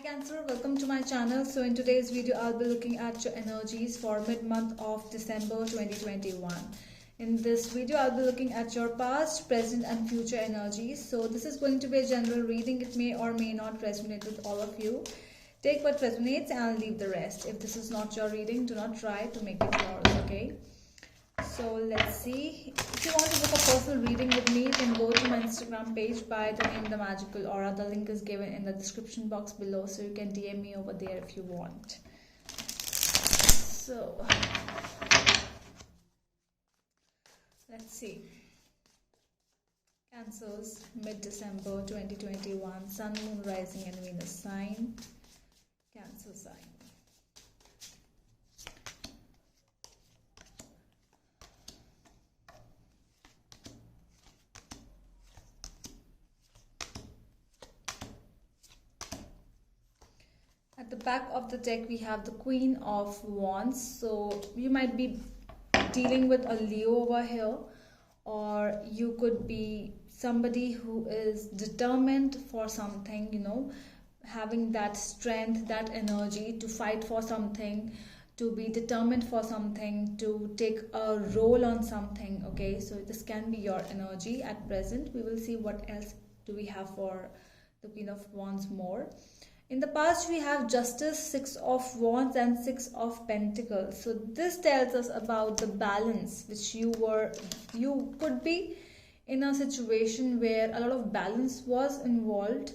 Hi Cancer, welcome to my channel. So in today's video, I'll be looking at your energies for mid-month of December 2021. In this video, I'll be looking at your past, present and future energies. So this is going to be a general reading. It may or may not resonate with all of you. Take what resonates and leave the rest. If this is not your reading, do not try to make it yours, okay? So let's see. If you want to book a personal reading with me, you can go to my Instagram page by the name The Magical Aura. The link is given in the description box below, so you can DM me over there if you want. So let's see. Cancers, mid-December 2021, Sun, Moon, Rising and Venus sign. Cancer sign. At the back of the deck, we have the Queen of Wands. So you might be dealing with a Leo over here, or you could be somebody who is determined for something, having that strength, that energy to fight for something, to be determined for something, to take a role on something. Okay, so this can be your energy at present. We will see what else do we have for the Queen of Wands more. In the past, we have Justice, Six of Wands and Six of Pentacles. So this tells us about the balance which you could be in a situation where a lot of balance was involved,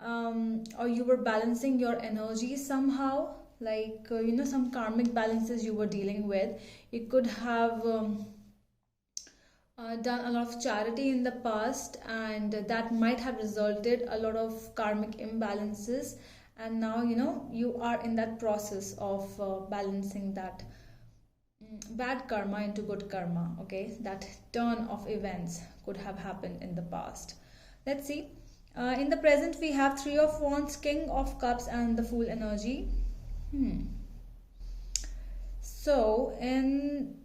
or you were balancing your energy somehow, like some karmic balances you were dealing with. You could have done a lot of charity in the past, and that might have resulted a lot of karmic imbalances, and now you are in that process of balancing that bad karma into good karma. Okay, that turn of events could have happened in the past. Let's see. In the present, we have Three of Wands, King of Cups and the Fool energy. So in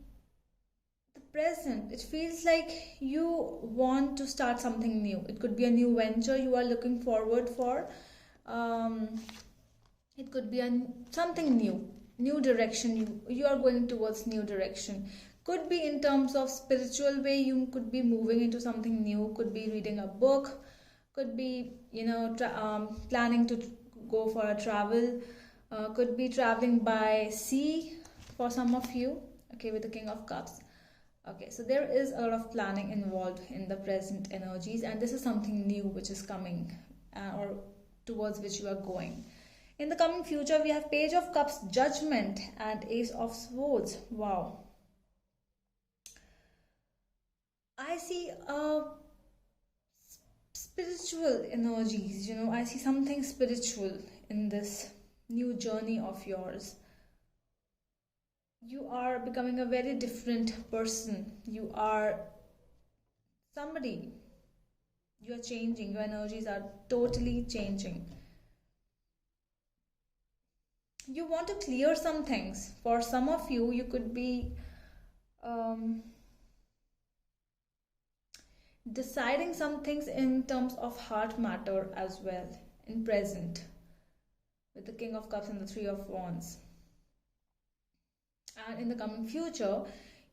present, it feels like you want to start something new. It could be a new venture you are looking forward for. It could be something new direction. You are going towards new direction. Could be in terms of spiritual way. You could be moving into something new. Could be reading a book. Could be planning to go for a travel. Could be traveling by sea for some of you. Okay, with the King of Cups. Okay, so there is a lot of planning involved in the present energies, and this is something new which is coming, or towards which you are going. In the coming future, we have Page of Cups, Judgment and Ace of Swords. Wow. I see spiritual energies, I see something spiritual in this new journey of yours. You are becoming a very different person. You are somebody. You are changing. Your energies are totally changing. You want to clear some things. For some of you, you could be deciding some things in terms of heart matter as well in present, with the King of Cups and the Three of Wands. And in the coming future,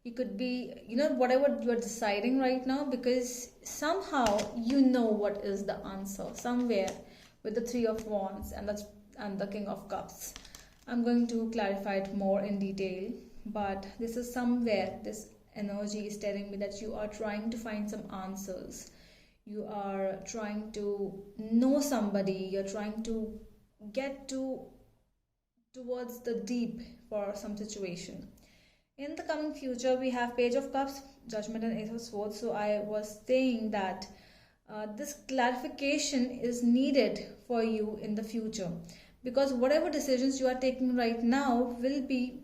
you could be whatever you are deciding right now, because somehow what is the answer somewhere with the Three of Wands and the King of Cups. I'm going to clarify it more in detail, but this is somewhere, this energy is telling me that you are trying to find some answers. You are trying to know somebody. You're trying to get towards the deep for some situation. In the coming future, we have Page of Cups, Judgment and Ace of Swords. So I was saying that this clarification is needed for you in the future, because whatever decisions you are taking right now will be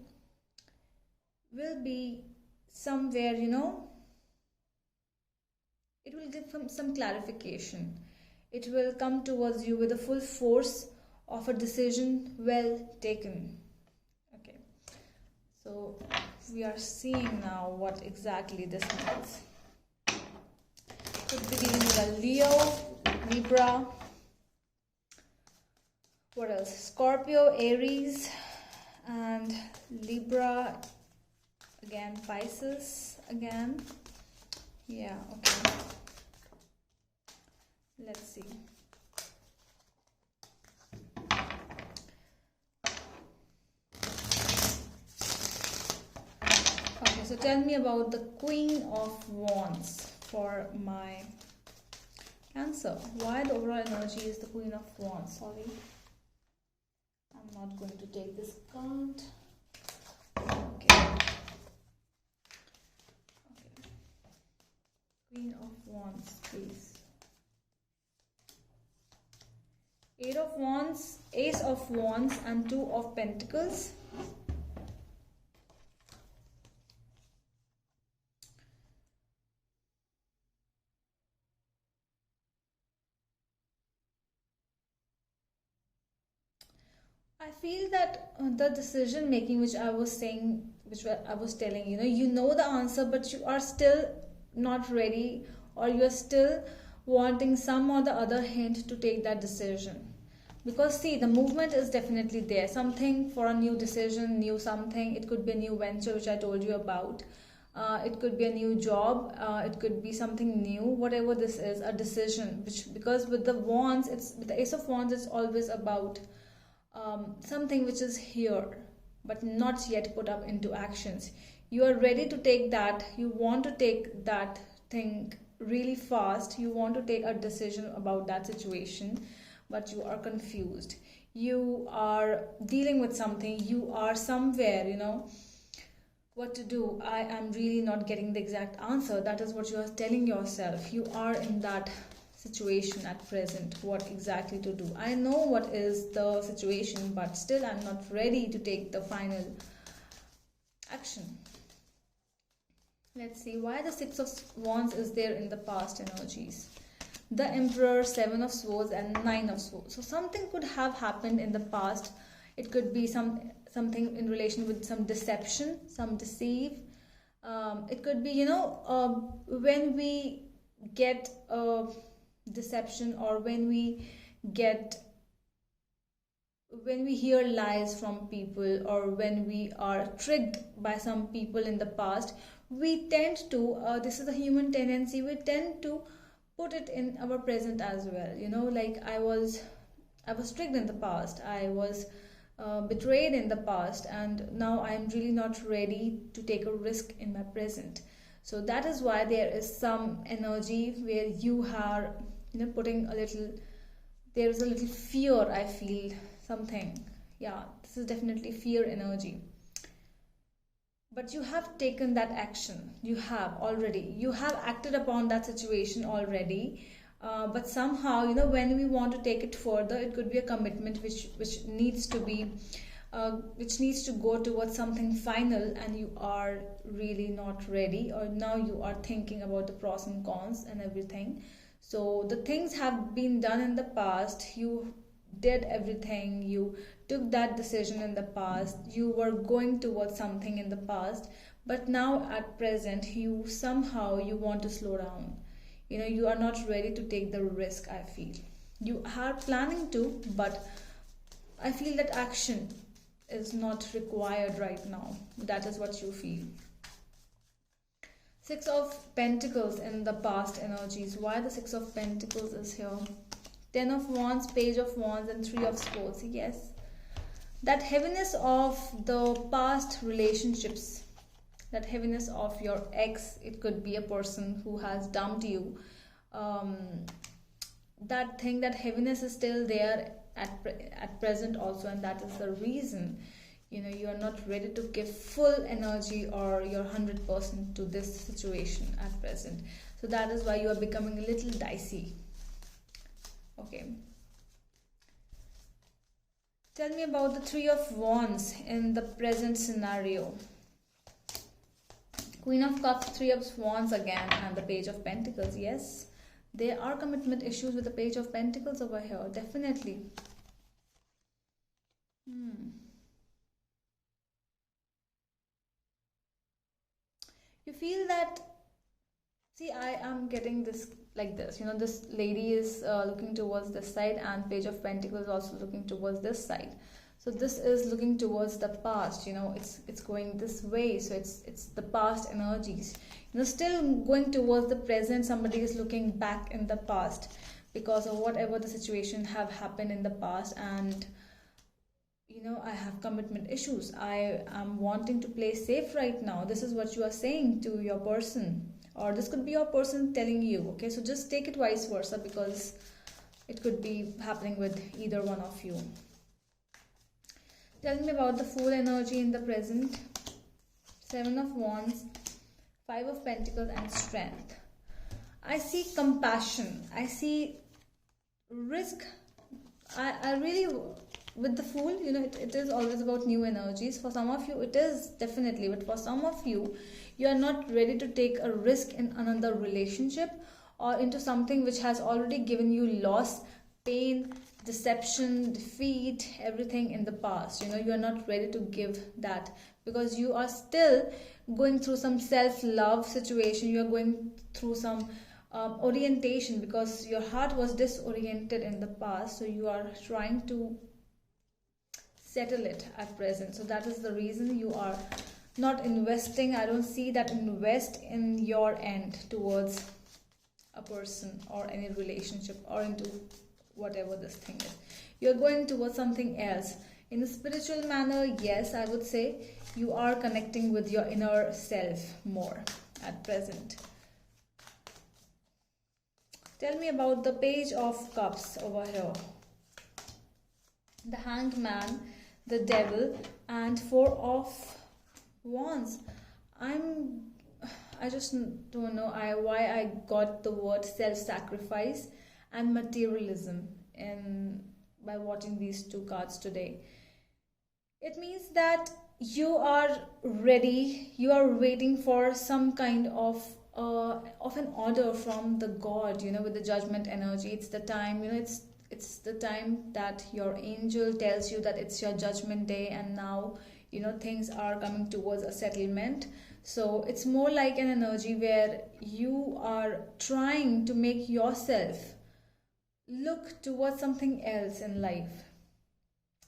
somewhere, it will give some clarification. It will come towards you with the full force of a decision well taken. Okay, so we are seeing now what exactly this means. Could be dealing with a Leo, Libra, What else? Scorpio, Aries, and Libra. Again, Pisces again. Yeah, okay. Let's see. Okay, so tell me about the Queen of Wands for my Cancer. Why the overall energy is the Queen of Wands? Sorry, I'm not going to take this card. Okay. Okay. Queen of Wands, please. Eight of Wands, Ace of Wands, and Two of Pentacles. I feel that the decision making, which I was saying, which I was telling, you know the answer, but you are still not ready, or you are still wanting some or the other hint to take that decision. Because see, the movement is definitely there. Something for a new decision, new something. It could be a new venture, which I told you about. It could be a new job. It could be something new. Whatever this is, a decision. Which, because with the wands, with the Ace of Wands, it's always about something which is here but not yet put up into actions. You are ready to take that, you want to take that thing really fast, you want to take a decision about that situation, but you are confused. You are dealing with something, you are somewhere, what to do. I am really not getting the exact answer. That is what you are telling yourself. You are in that situation at present, what exactly to do. I know what is the situation, but still I'm not ready to take the final action. Let's see why the Six of Wands is there in the past energies. The Emperor, Seven of Swords, and Nine of Swords. So something could have happened in the past. It could be something in relation with some deception, some deceive. It could be, when we get deception, or when we hear lies from people, or when we are tricked by some people in the past, we tend to this is a human tendency, we tend to put it in our present as well. Like I was tricked in the past, I was betrayed in the past, and now I'm really not ready to take a risk in my present. So that is why there is some energy where you are putting a little, there is a little fear, I feel something. Yeah, this is definitely fear energy. But you have taken that action, you have acted upon that situation already. But somehow, when we want to take it further, it could be a commitment which needs to be which needs to go towards something final, and you are really not ready, or now you are thinking about the pros and cons and everything. So the things have been done in the past, you did everything, you took that decision in the past, you were going towards something in the past, but now at present you want to slow down. You are not ready to take the risk. I feel you are planning to, but I feel that action is not required right now. That is what you feel. Six of Pentacles in the past energies. Why the Six of Pentacles is here? Ten of Wands, Page of Wands, and Three of Swords. Yes, that heaviness of the past relationships, that heaviness of your ex, it could be a person who has dumped you. That thing, that heaviness is still there at present also, and that is the reason you are not ready to give full energy or your 100% to this situation at present. So that is why you are becoming a little dicey. Okay, tell me about the Three of Wands in the present scenario. Queen of Cups, Three of Wands again, and the Page of Pentacles. Yes, there are commitment issues with the Page of Pentacles over here, definitely. You feel that See, I am getting this like this. You know, this lady is looking towards this side, and Page of Pentacles also looking towards this side. So this is looking towards the past. You know, it's going this way. So it's the past energies. You know, still going towards the present. Somebody is looking back in the past because of whatever the situation have happened in the past, and you know, I have commitment issues. I am wanting to play safe right now. This is what you are saying to your person, or this could be your person telling you. Okay, so just take it vice versa, because it could be happening with either one of you. Tell me about the Fool energy in the present. 7 of Wands, 5 of Pentacles, and Strength. I see compassion. I see risk. I really, with the Fool, you know, it is always about new energies. For some of you it is definitely, but for some of you, you are not ready to take a risk in another relationship or into something which has already given you loss, pain, deception, defeat, everything in the past. You know, you are not ready to give that, because you are still going through some self-love situation. You are going through some orientation, because your heart was disoriented in the past, so you are trying to settle it at present. So that is the reason you are not investing. I don't see that invest in your end towards a person or any relationship or into whatever this thing is. You're going towards something else. In a spiritual manner, yes, I would say you are connecting with your inner self more at present. Tell me about the Page of Cups over here. The Hanged Man, the Devil, and 4 of Wands. I just don't know why I got the word self-sacrifice and materialism by watching these 2 cards today. It means that you are ready, you are waiting for some kind of an order from the God, you know, with the Judgment energy. It's the time, you know, it's the time that your angel tells you that it's your judgment day, and now, you know, things are coming towards a settlement. So it's more like an energy where you are trying to make yourself look towards something else in life.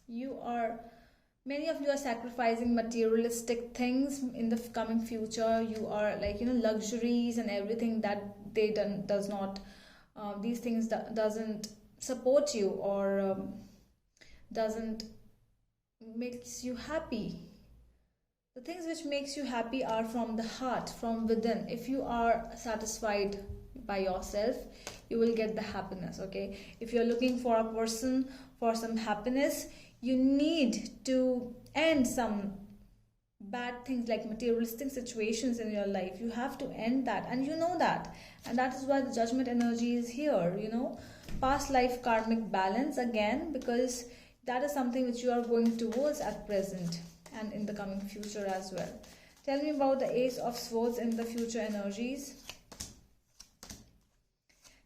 Many of you are sacrificing materialistic things in the coming future. You are like, you know, luxuries and everything that does not these things doesn't support you, or doesn't makes you happy. The things which makes you happy are from the heart, from within. If you are satisfied by yourself, you will get the happiness. Okay, if you're looking for a person for some happiness, you need to end some bad things like materialistic situations in your life. You have to end that, and you know that, and that is why the Judgment energy is here. You know, past life karmic balance again, because that is something which you are going towards at present and in the coming future as well. Tell me about the Ace of Swords in the future energies.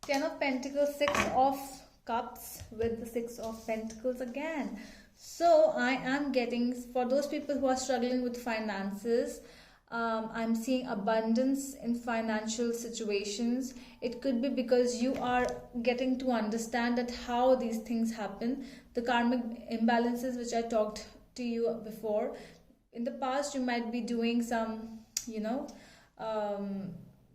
10 of Pentacles, 6 of Cups with the 6 of Pentacles again. So I am getting, for those people who are struggling with finances, I'm seeing abundance in financial situations. It could be because you are getting to understand that how these things happen. The karmic imbalances which I talked to you before. In the past, you might be doing some, you know,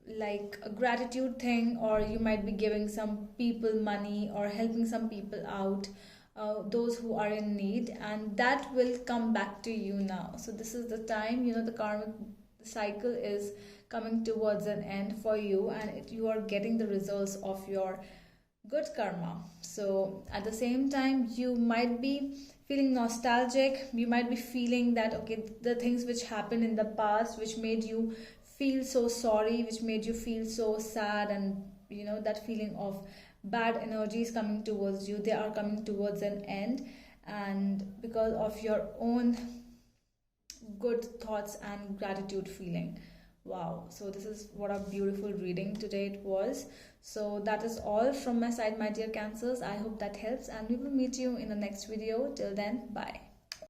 like a gratitude thing, or you might be giving some people money or helping some people out, those who are in need, and that will come back to you now. So this is the time, you know, the karmic cycle is coming towards an end for you, and you are getting the results of your good karma. So at the same time, you might be feeling nostalgic. You might be feeling that, okay, the things which happened in the past, which made you feel so sorry, which made you feel so sad, and you know, that feeling of bad energies coming towards you, they are coming towards an end, and because of your own good thoughts and gratitude feeling. Wow, so this is what a beautiful reading today it was. So that is all from my side, my dear Cancers. I hope that helps, and we will meet you in the next video. Till then, bye.